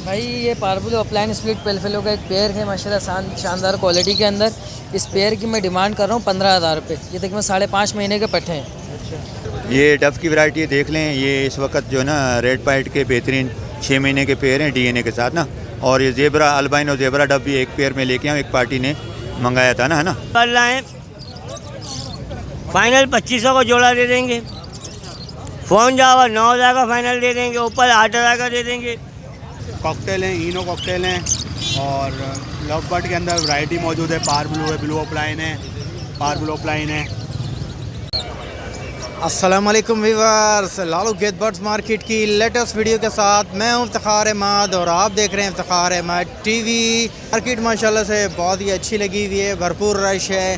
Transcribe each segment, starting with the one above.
भाई ये पार्बलो upline split पेलफेलो का एक पेयर है माशाल्लाह शानदार क्वालिटी के अंदर। इस पेयर की मैं डिमांड कर रहा हूँ 15,000 रुपये। ये देखिए 5.5 महीने के पट्टे हैं। अच्छा, ये डफ की वैरायटी देख लें। ये इस वक्त जो है ना रेड पाइट के बेहतरीन 6 महीने के पेयर हैं डीएनए के साथ ना। और ये जेबरा अल्बाइन और जेबरा डफ भी एक पेयर में लेके आऊँ, एक पार्टी ने मंगाया था ना, है ना। कर रहे हैं फाइनल 2500 को जोड़ा दे देंगे। फ़ोन जाओ 9,000 का फाइनल दे देंगे, ऊपर 8,000 का दे देंगे। कॉकटेल हैं, इनो कॉकटेल हैं और लव बर्ड के अंदर वैरायटी मौजूद है। पार ब्लू है, ब्लू अपलाइन है, पार ब्लू अपलाइन है। अस्सलाम वालेकुम viewers, Lalu gate birds market की लेटेस्ट वीडियो के साथ मैं हूं इफ्तिखार अहमद और आप देख रहे हैं इफ्तिखार अहमद टीवी। मार्केट माशाल्लाह से बहुत ही अच्छी लगी हुई है, भरपूर रश है।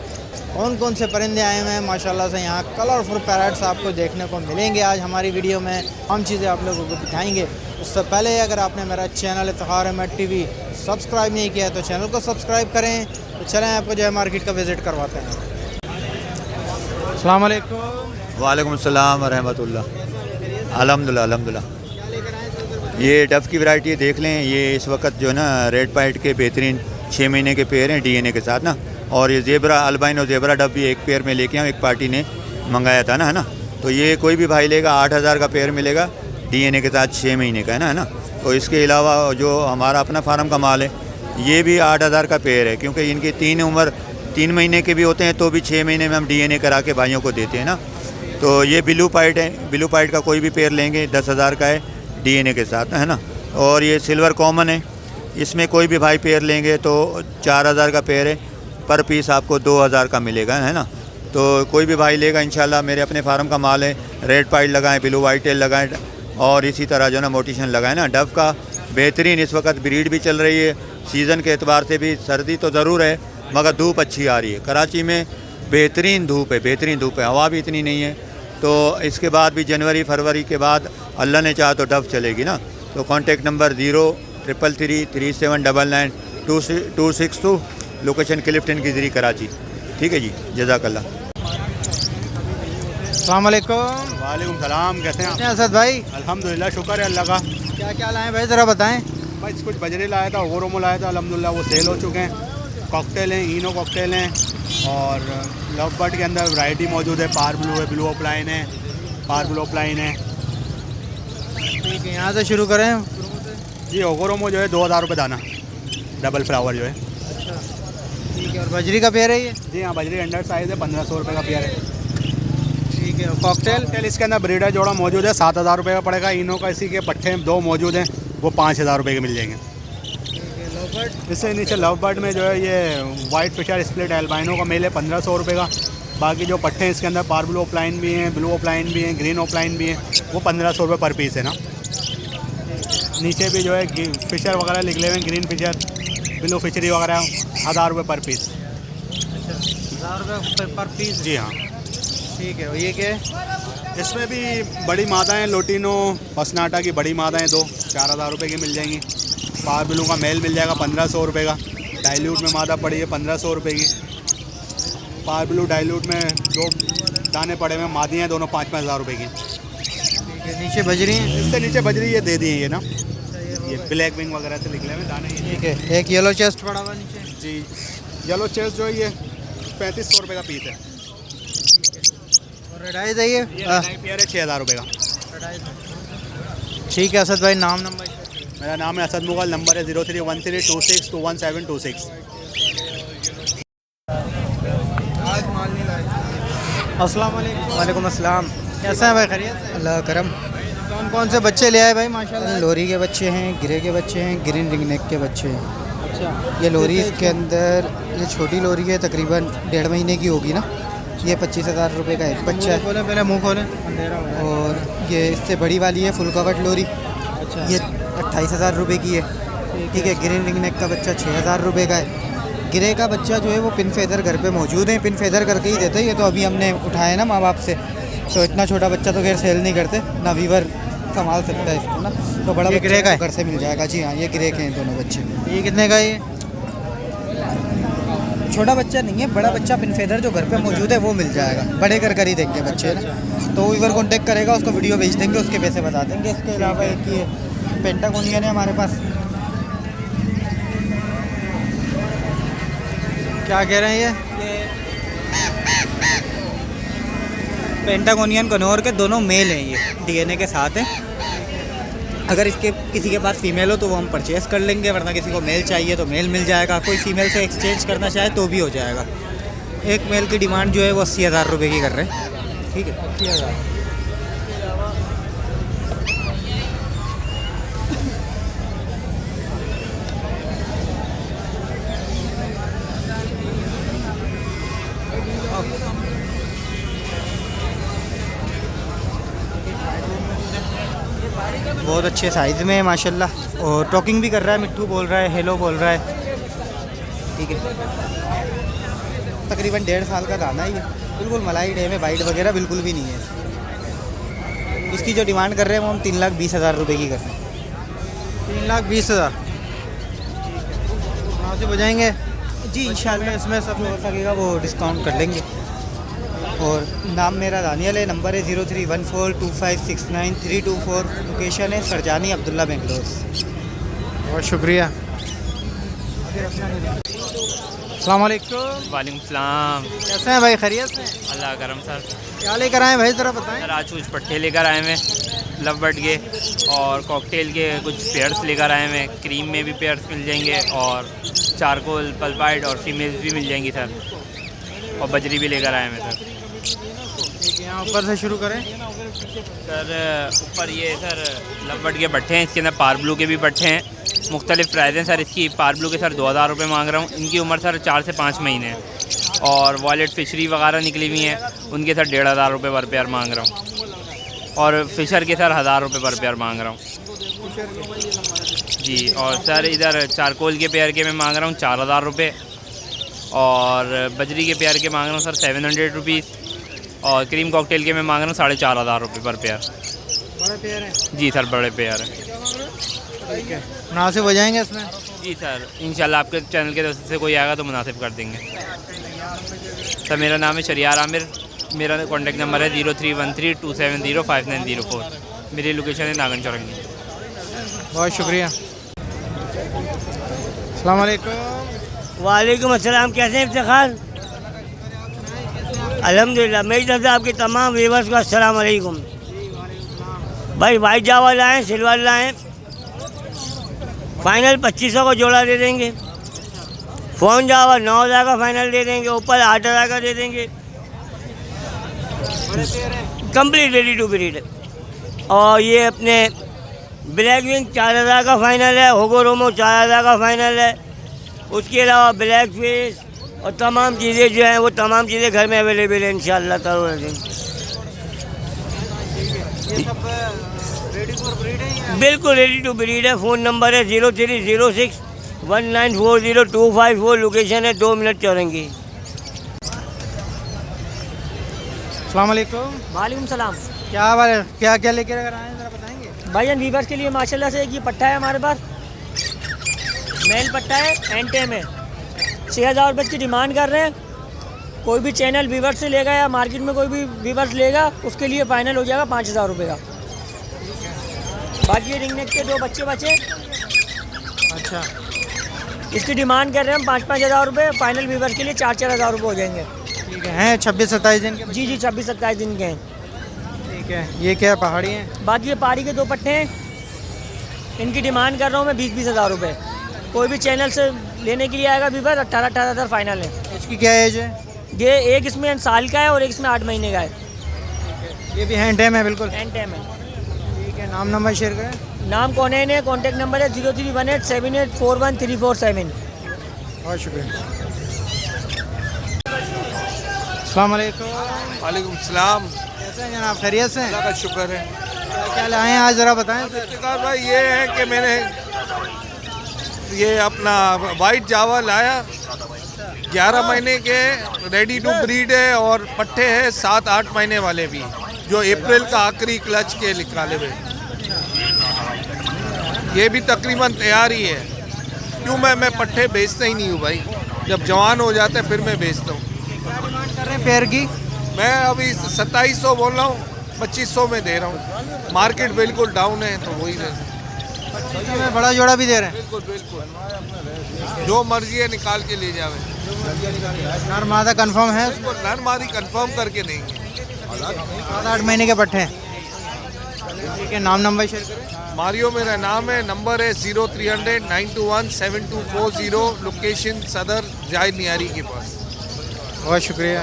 कौन कौन से परिंदे आए हुए हैं माशाल्लाह से, यहाँ कलरफुल पैरट्स आपको देखने को मिलेंगे। आज हमारी वीडियो में हम चीज़ें आप लोगों को दिखाएंगे। उससे पहले अगर आपने मेरा channel Iftikhar Ahmed TV subscribe नहीं किया तो चैनल को सब्सक्राइब करें। तो चलें आपको जो है मार्केट का विज़िट करवाते हैं। अस्सलाम वालेकुम। वालेकुम अस्सलाम रहमतुल्लाह। अल्हम्दुलिल्लाह अल्हम्दुलिल्लाह। ये डफ की वैरायटी देख लें। ये इस वक्त जो है ना रेड पाइट के बेहतरीन 6 महीने के पेयर हैं डीएनए के साथ ना। और ये जेबरा अल्बाइन और जेबरा डफ भी एक पेयर में लेके आऊँ, एक पार्टी ने मंगाया था ना, है ना। तो ये कोई भी भाई लेगा 8,000 का पेयर मिलेगा डीएनए के साथ 6 महीने का, है ना। तो इसके अलावा जो हमारा अपना फार्म का माल है ये भी 8,000 का पेयर है, क्योंकि इनकी 3 महीने के भी होते हैं तो भी 6 महीने में हम डीएनए करा के भाइयों को देते हैं ना। तो ये ब्लू पाइट है, ब्लू पाइट का कोई भी पेयर लेंगे 10,000 का है डीएनए के साथ, है ना। और ये सिल्वर कॉमन है, इसमें कोई भी भाई पेयर लेंगे तो 4,000 का पेयर है, पर पीस आपको 2,000 का मिलेगा, है ना। तो कोई भी भाई लेगा इंशाल्लाह। मेरे अपने फार्म का माल है। रेड पाइट लगाएं, ब्लू वाइट टेल लगाएं और इसी तरह जो ना मोटिशन लगाएं ना। डव का बेहतरीन इस वक्त ब्रीड भी चल रही है। सीज़न के एतबार से भी सर्दी तो ज़रूर है मगर धूप अच्छी आ रही है। कराची में बेहतरीन धूप है, बेहतरीन धूप है, हवा भी इतनी नहीं है। तो इसके बाद भी जनवरी फरवरी के बाद अल्लाह ने चाहा तो डव चलेगी ना। तो कॉन्टेक्ट नंबर 0333799 262, लोकेशन क्लिफ्टन की ज़री कराची। ठीक है जी, जज़ाकल्लाह। अस्सलाम वालेकुम। वालेकुम सलाम, कैसे हैं आप? असद भाई अल्हम्दुलिल्लाह, शुक्र है अल्लाह का। क्या क्या लाए भाई, ज़रा बताएं। भाई कुछ बजरे लाया था, ओरोमो लाया था, अल्हम्दुलिल्लाह वो सेल हो चुके हैं। कॉकटेल हैं, इनो कॉकटेल हैं और लव बर्ड के अंदर वैरायटी मौजूद है। पार ब्लू है, ब्लू अपलाइन है, पार ब्लू अपलाइन है। ठीक है, यहाँ से शुरू करें। जी ओरोमो जो है 2,000 रुपये दाना, डबल फ्लावर जो है। ठीक है, और बजरी का पेयर है ये? जी हाँ, बजरी अंडर साइज़ है, 1,500 रुपये का पेयर है। ठीक है, और कॉकटेल? कॉकटेल इसके अंदर ब्रीडर जोड़ा मौजूद है, 7,000 रुपये का पड़ेगा। इनो का इसी के पट्टे 2 मौजूद हैं, वो 5,000 रुपये के मिल जाएंगे। इससे नीचे लव बर्ड में जो है ये वाइट फिशर स्प्लिट एल्बाइनो का मेल है 1,500 रुपये का। बाकी जो पट्टे हैं इसके अंदर पार ब्लू अपलाइन भी हैं, ब्लू अपलाइन भी हैं, ग्रीन अपलाइन भी हैं, वो 1,500 रुपये पर पीस है ना। नीचे भी जो है फिशर वगैरह निकले हुए हैं, ग्रीन फिशर, ब्लू फिशरी वगैरह 1,000 रुपये पर पीस। 1,000 रुपये पर पीस? जी हाँ। ठीक है, और ये क्या है? इसमें भी बड़ी मादाएँ लोटिनो पसनाटा की बड़ी मादाएँ 2 4,000 रुपये की मिल जाएंगी। पार ब्लू का मेल मिल जाएगा 1,500 रुपये का। डाइल्यूट में मादा पड़ी है 1,500 रुपये की। पार ब्लू डाइल्यूट में 2 दाने पड़े हुए मादी हैं, दोनों 5-5 हज़ार रुपये की। ठीक है, नीचे बजरी हैं? इससे नीचे बजरी ये दे दी है ये ना, ये ब्लैक विंग वगैरह से निकले हुए दाने ये। ठीक है, एक येलो चेस्ट पड़ा हुआ नीचे? जी, येलो चेस्ट जो है ये 3,500 रुपये का पीस है। और रेड आइज है ये? पेयर है 6,000 रुपये का। ठीक है असद भाई, नाम नंबर? मेरा नाम है असद मुगल, नंबर है 031326211726। अस्सलाम वालेकुम। वालेकुम अस्सलाम। कैसे हैं भाई, खैरियत? अल्लाह करम। कौन कौन से बच्चे ले आए भाई माशाल्लाह? लोरी के बच्चे हैं, गिरे के बच्चे हैं, ग्रीन रिंगनेक के बच्चे हैं। अच्छा, ये लोरी इसके अंदर ये छोटी लोरी है, तकरीबन 1.5 महीने की होगी ना। ये 25,000 रुपये का एक बच्चा है। खोलें, पहले मुँह खोलें, अंधेरा हो रहा है। और ये इससे बड़ी वाली है फुल कवट लोरी, अच्छा, ये 28,000 रुपये की है। ठीक है, ग्रीन रिंगनेक का बच्चा 6,000 रुपये का है। गिरे का बच्चा जो है वो पिन फेदर घर पे मौजूद है, पिन फेदर करके ही देते हैं। ये तो अभी हमने उठाया ना माँ बाप से, तो इतना छोटा बच्चा तो खैर सेल नहीं करते ना, वीवर संभाल सकता है इसको ना। तो बड़ा ये ग्रे का है? घर से मिल जाएगा। जी हाँ, ये ग्रे के हैं दोनों बच्चे। ये कितने का है ये? छोटा बच्चा नहीं है, बड़ा बच्चा पिन फेदर जो घर पे मौजूद है वो मिल जाएगा। बड़े कर ही देंगे बच्चे ना, तो वीवर कॉन्टेक्ट करेगा, उसको वीडियो भेज देंगे, उसके पैसे बता देंगे। इसके अलावा एक ये पेंटागोनियन है हमारे पास, क्या कह रहे हैं ये? पेंटागोनियन कनौर के दोनों मेल हैं, ये डीएनए के साथ हैं। अगर इसके किसी के पास फीमेल हो तो वो हम परचेस कर लेंगे, वरना किसी को मेल चाहिए तो मेल मिल जाएगा। कोई फीमेल से एक्सचेंज करना चाहे तो भी हो जाएगा। एक मेल की डिमांड जो है वो 80,000 रुपये की कर रहे हैं। ठीक है, 80,000। बहुत अच्छे साइज़ में है माशाल्लाह, और टॉकिंग भी कर रहा है, मिट्ठू बोल रहा है, हेलो बोल रहा है। ठीक है, तकरीबन 1.5 साल का दाना है ये, बिल्कुल मलाई डे में, वाइट वगैरह बिल्कुल भी नहीं है। इसकी जो डिमांड कर रहे हैं वो हम 3,20,000 रुपये की कर रहे हैं। 3,20,000 कहाँ से बजाएंगे? जी इंशाल्लाह इसमें सब हो सकेगा वो डिस्काउंट कर लेंगे। और नाम मेरा दानियल है, नंबर है 03142569 लोकेशन है सरजानी अब्दुल्ला बेंगलोर। बहुत शुक्रिया। अस्सलाम वालेकुम। वालेकुम सलाम। कैसे हैं भाई, खैरियत से? अल्लाह करम सर। क्या लेकर आए भाई, ज़रा बताएं। सर आज कुछ पट्टे लेकर आए हैं, लव बर्ड के, और कॉकटेल के कुछ पेयर्स लेकर आए हैं। क्रीम में भी पेयर्स मिल जाएंगे, और चारकोल पल्पाइड और फीमेल्स भी मिल जाएंगी सर, और बजरी भी लेकर आए हैं सर। ठीक है, यहाँ ऊपर से शुरू करें। सर ऊपर ये सर लव बर्ड के पट्टे हैं, इसके अंदर पार ब्लू के भी पट्टे हैं। मुख्तलिफ प्राइस हैं सर इसकी। पार ब्लू के सर 2,000 रुपये मांग रहा हूँ। इनकी उम्र सर 4 से 5 महीने है। और वॉलेट फिशरी वगैरह निकली हुई हैं, उनके सर 1,500 रुपये पर पेयर मांग रहा हूँ। और फिशर के सर 1,000 रुपये पर पेयर मांग रहा हूँ जी। और सर इधर चारकोल के पेयर के मैं मांग रहा हूँ 4,000 रुपये, और बजरी के पेयर के मांग रहा हूँ सर 700 रुपीज़, और क्रीम कॉकटेल के मैं मांग रहा हूँ 4,500 रुपये पर पेयर। बड़े पेयर हैं? जी सर बड़े पेयर हैं। ठीक है, मुनासिब हो जाएंगे इसमें? जी सर इंशाल्लाह आपके चैनल के तरफ से कोई आएगा तो मुनासिब कर देंगे सर। मेरा नाम है शरियार आमिर, मेरा कॉन्टैक्ट नंबर है 031327059004। मेरी लोकेशन है नागन चौरंगी। बहुत शुक्रिया। अस्सलाम वालेकुम। वालेकुम अस्सलाम। कैसे हैं इफ्तिखार? अल्हम्दुलिल्लाह। मेरी तरफ से आपके तमाम व्यूअर्स को अस्सलाम वालेकुम। भाई वाइट जावा लाएँ, सिल्वर लाएँ, फाइनल 2500 को जोड़ा दे देंगे। फ़ोन जावा 9,000 का फाइनल दे देंगे, ऊपर 8,000 का दे देंगे। Complete ready to breed. और ये अपने ब्लैक विंग 4,000 का फाइनल है, होगो रोमो 4,000 का फाइनल है। उसके अलावा ब्लैक फिश और तमाम चीज़ें जो हैं वो तमाम चीज़ें घर में अवेलेबल है इंशाल्लाह ताला। बिल्कुल रेडी टू ब्रीड है। फ़ोन नंबर है 0306194025। लोकेशन है 2 मिनट चौरंगी। अस्सलाम वालेकुम। वालेकुम सलाम। क्या बात है, क्या क्या लेकर आए हैं, ज़रा बताएंगे? भाईजान वीवर्स के लिए माशाल्लाह से एक ये पट्टा है हमारे पास, मेल पट्टा है, एंटे में 6,000 रुपये की डिमांड कर रहे हैं। कोई भी चैनल वीवर से लेगा या मार्केट में कोई भी वीवर्स लेगा उसके लिए फ़ाइनल हो जाएगा 5,000 रुपये का। बाकी ये रिंगनेक के 2 बच्चे बचे, अच्छा, इसकी डिमांड कर रहे हैं हम 5,000 रुपये। फ़ाइनल वीवर्स के लिए 4,000 रुपये हो जाएंगे। ठीक है। हैं 26-27 दिन के? जी 26-27 दिन के हैं। ठीक है। ये क्या पहाड़ी हैं? बाकी ये पहाड़ी के 2 पट्टे हैं, इनकी डिमांड कर रहा हूँ मैं 20,000 रुपये। कोई भी चैनल से लेने के लिए आएगा वीवर 18,000 फाइनल है। इसकी क्या एज है? ये एक इसमें साल का है और एक इसमें 8 महीने का है। ये भी हैंड टाइम है? बिल्कुल एंड टाइम है। ठीक है, नाम नंबर शेयर करें। नाम कौन है, कॉन्टैक्ट नंबर है 031878413417। बहुत शुक्रिया। अस्सलाम वालेकुम। वालेकुम सलाम। कैसे हैं जनाब, खैरियत से? अल्लाह का शुक्र है। क्या लाए हैं आज, ज़रा बताएं। इफ्तिखार भाई ये है कि मैंने ये अपना वाइट जावा लाया, 11 महीने के, रेडी टू ब्रीड है, और पट्टे हैं 7-8 महीने वाले भी, जो अप्रैल का आखिरी क्लच के निकाले हुए। ये भी तकरीबन तैयार ही है। क्यों मैं पट्टे बेचता ही नहीं हूँ भाई, जब जवान हो जाते हैं फिर मैं बेचता हूँ। क्या डिमांड कर रहे हैं पेयर की? मैं अभी 2700 बोल रहा हूँ, 2500 में दे रहा हूँ। मार्केट बिल्कुल डाउन है तो वही 2500 में बड़ा जोड़ा भी दे रहे हैं। बिल्कुल बिल्कुल, जो मर्जी है निकाल के ले जावे। नर मादा कंफर्म है? बिल्कुल, नर मादी कंफर्म करके देंगे। 7-8 महीने के पट्टे हैं। ठीक है, नाम नंबर शेयर करें। मारियो मेरा नाम है, नंबर है 0300 921 7240, लोकेशन सदर जाहिद नियारी के पास। बहुत शुक्रिया।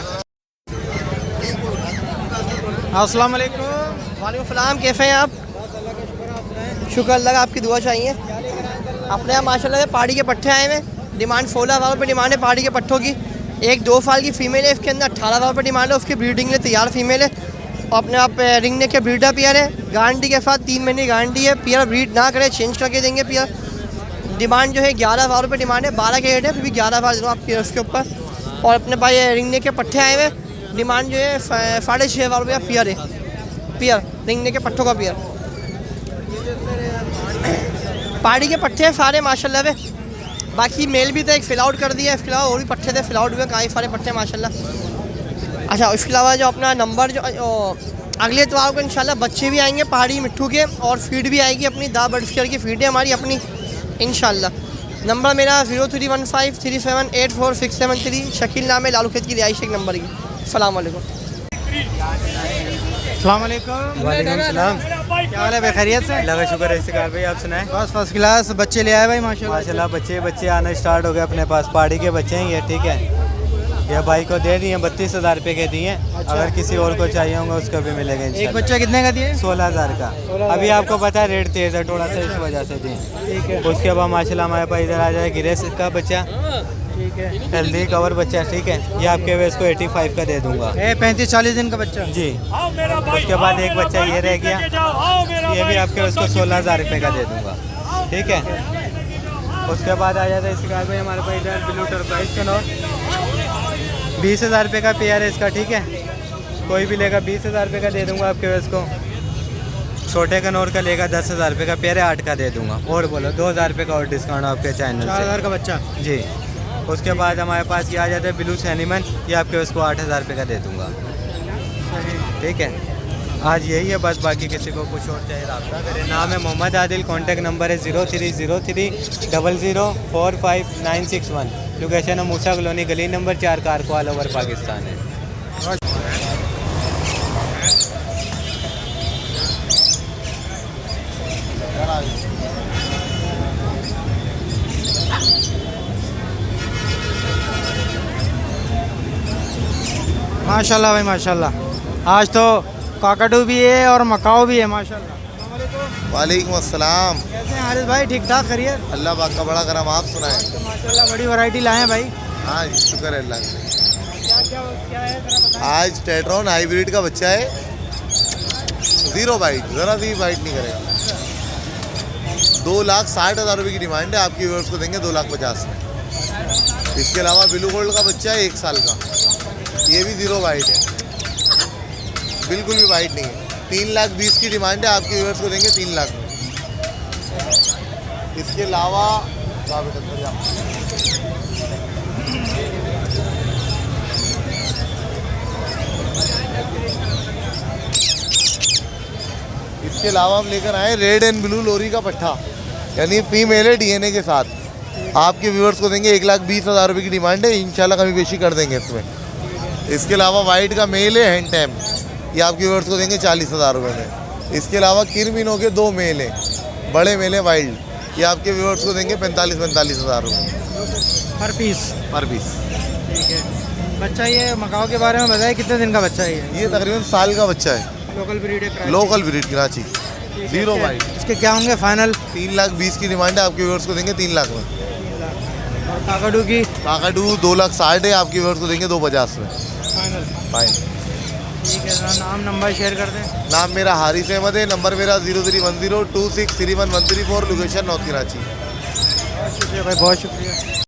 अस्सलाम वालेकुम। वालेकुम सलाम, कैसे हैं आप? शुक्र अल्लाह का, आपकी दुआ चाहिए। अपने यहाँ माशाल्लाह से पहाड़ी के पट्टे आए हुए, डिमांड 16,000 रुपये डिमांड है पहाड़ी के पट्टों की। एक 2 साल की फ़ीमेल है, इसके अंदर 18,000 रुपये डिमांड है, उसकी ब्रीडिंग में तैयार फीमेल है। और अपने आप रिंग नेक के ब्रीडर पेयर है, गारंटी के साथ 3 महीने गारंटी है। पेयर ब्रीड ना करे चेंज करके देंगे पेयर। डिमांड जो है 11,000 रुपये डिमांड है, 12 के रेट है, फिर भी 11,000 दूँ आप पेयर उसके ऊपर। और अपने पास रिंग नेक के पट्टे आए हुए, डिमांड जो है 6,500 रुपये पेयर है। पेयर रिंग नेक के पट्टों का पेयर, पहाड़ी के पट्टे हैं सारे माशाल्लाह पे। बाकी मेल भी था, एक फिल आउट कर दिया, इसके अलावा और भी पट्टे थे फिल आउट हुए, काफ़ी सारे पट्टे माशाल्लाह। अच्छा, उसके अलावा जो अपना नंबर जो अगले इतवार को इंशाल्लाह बच्चे भी आएंगे पहाड़ी मिट्ठू के, और फीड भी आएगी अपनी दा बर्डफेयर की फीड है हमारी अपनी इंशाल्लाह। नंबर मेरा 0315 3784 शकील नाम है, लालू खेत की रिहाइश एक नंबर की। अस्सलाम वालेकुम। अस्सलाम वालेकुम। वालेकुम सलाम। क्या हाल है भाई, खैरियत से? अल्लाह का शुक्र है। इस्तिकार भाई, आप सुनाएं? बस फर्स्ट क्लास। बच्चे ले आए भाई माशाल्लाह। माशाल्लाह बच्चे आना स्टार्ट हो गए अपने पास। पहाड़ी के बच्चे हैं ये, ठीक है। ये भाई को दे दिए 32,000 रुपये के दिए। अगर किसी और को चाहिए होगा उसको भी मिलेगा एक इंशाल्लाह। बच्चा कितने का दिए? 16,000 का। अभी आपको पता है रेट तेज़ है थोड़ा सा, इस वजह से दिए। ठीक है, उसके बाद माशाल्लाह हमारे पास इधर आ जाए गिरेस का बच्चा, ठीक है। हेल्दी कवर बच्चा, ठीक है। ये आपके वेस को 85 का दे दूंगा। 35-40 दिन का बच्चा जी। उसके बाद एक बच्चा ये रह गया, ये भी आपके उसको 16,000 रुपये का दे दूंगा, ठीक है। उसके बाद आ जाता है इसका भाई हमारे पास इधर ब्लू टर्बाइज का नोट 20,000 रुपये का पेयर है इसका, ठीक है। कोई भी लेगा 20,000 रुपये का दे दूंगा आपके वेस को। छोटे कनौर का लेगा 10,000 रुपये का पेयर है, 8 का दे दूंगा। और बोलो 2,000 रुपये का और डिस्काउंट आपके चैनल 4,000 का बच्चा जी। उसके बाद हमारे पास ये आ जाता है ब्लू सैनिमन, ये आपके उसको 8,000 रुपये का दे दूंगा, ठीक है। आज यही है बस, बाकी किसी को कुछ और चाहिए रब्ता करें। नाम है मोहम्मद आदिल, कॉन्टैक्ट नंबर है 0303 0045 लोकेशन है मूसा कॉलोनी, गली number 4, car all over Pakistan है। माशाल्लाह भाई माशाल्लाह। आज तो काकाडू भी है और मकाओ भी है माशाल्लाह। वालेकुम अस्सलाम। कैसे हैं हारिस भाई, ठीक ठाक खैरियत? अल्लाह पाक का बड़ा करम, आप सुनाएं? माशाल्लाह बड़ी वैरायटी लाए हैं भाई। हाँ जी, शुक्र है अल्लाह का। क्या है जरा बताएं। आज टेट्रॉन हाइब्रिड का बच्चा है, 0 बाइट, ज़रा भी बाइट नहीं करेगा। 2,60,000 रुपये की डिमांड है, आपके व्यूअर्स को देंगे 2,50,000 में। इसके अलावा ब्लू गोल्ड का बच्चा है 1 साल का, ये भी 0 बाइट है, बिल्कुल भी बाइट नहीं है। 3,20,000 की डिमांड है, आपके व्यूअर्स को देंगे 3 लाख में। इसके अलावा हम लेकर आए रेड एंड ब्लू लोरी का पट्ठा, यानी फीमेल है डीएनए के साथ। आपके व्यूअर्स को देंगे 1,20,000 रुपये की डिमांड है, इंशाल्लाह कमी पेशी कर देंगे इसमें। इसके अलावा वाइट का मेल है हैंड टैम, ये आपके व्यूअर्स को देंगे 40,000 रुपये में। इसके अलावा किरमिनो के 2 मेल हैं, बड़े मेल हैं वाइल्ड, ये आपके व्यूअर्स को देंगे 45,000 रुपये पर पीस। ठीक है। बच्चा ये मकाओ के बारे में बताइए, कितने दिन का बच्चा है ये? तकरीबन साल का बच्चा है, लोकल ब्रीड है, लोकल ब्रीड कराची, 0 बाइट। इसके क्या होंगे फाइनल? 3,20,000 की डिमांड है, आपके व्यूअर्स को देंगे 3 लाख में। और काकाडू की? काकाडू 2,60,000 है, आपके व्यूअर्स को देंगे 2,50,000 में फाइनल। ठीक है, नाम नंबर शेयर कर दें। नाम मेरा हारिस अहमद है, नंबर मेरा 0310 2631 134, लोकेशन नॉर्थ कराची। बहुत शुक्रिया भाई, बहुत शुक्रिया।